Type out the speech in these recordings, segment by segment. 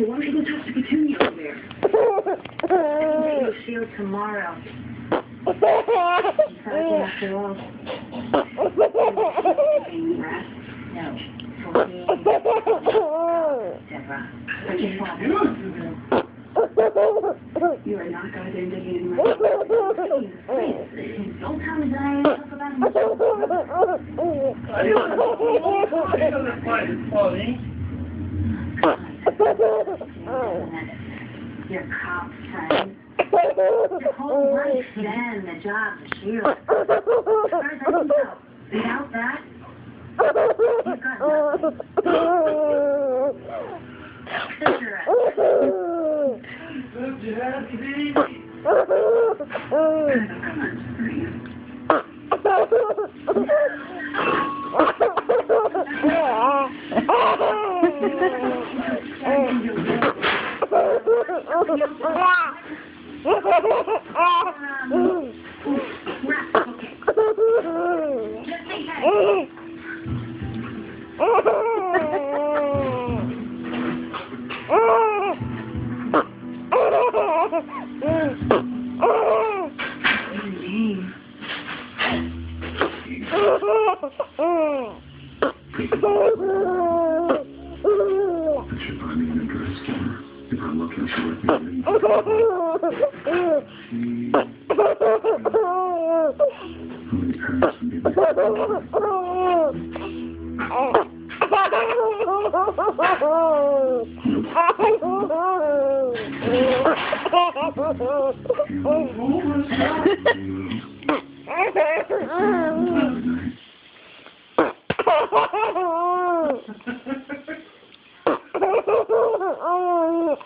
So why don't you go talk to Petunia over there? You'll see her tomorrow. Friday after all. Rest? No. Deborah. But your father. You are not going to dig in right. Please. Don't tell me that I talk about him. Your cop friend. Your whole life, then the job, the shield. As far as I can tell, without that, you've got nothing. Cigarette.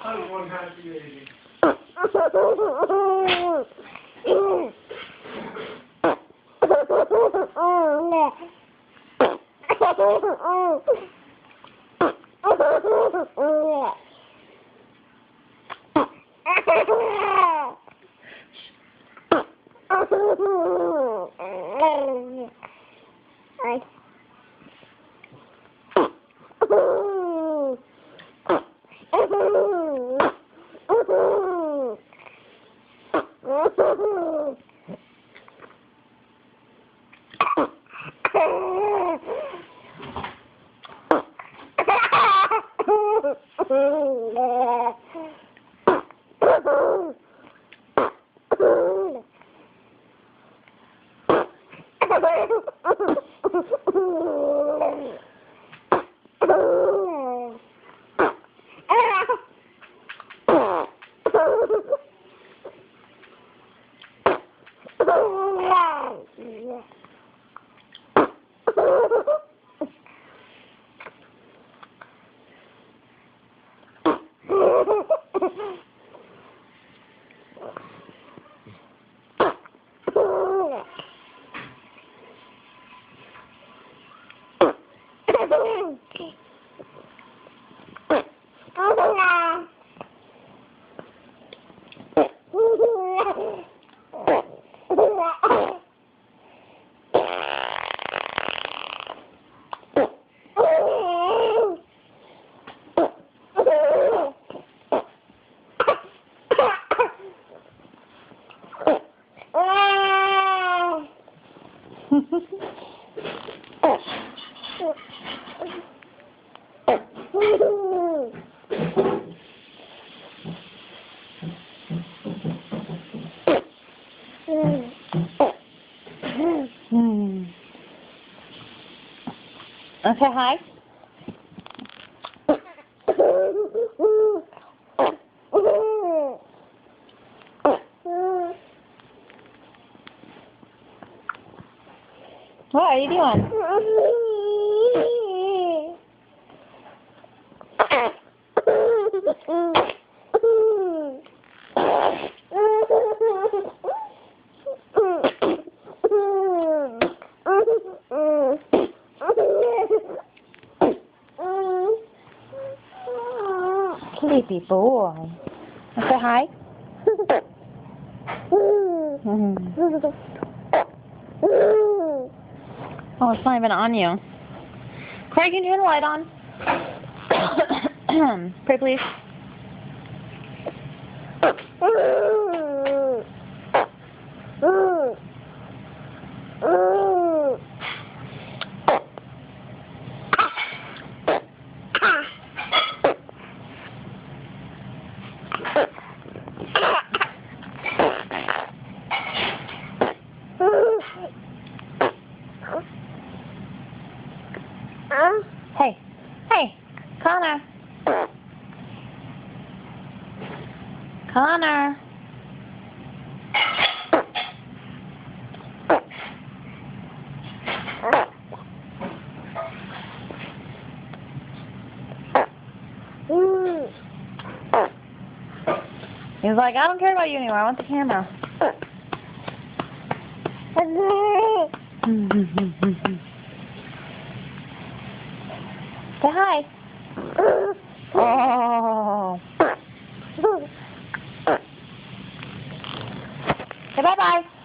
I'm one happy lady. Okay, hi. What are you doing? Sleepy boy. Say hi. Oh, it's not even on you. Craig, can you turn the light on? Pray, please. Hey, hey, Connor. Connor. He's like, I don't care about you anymore. I want the camera. Say hi. Oh. Say bye-bye.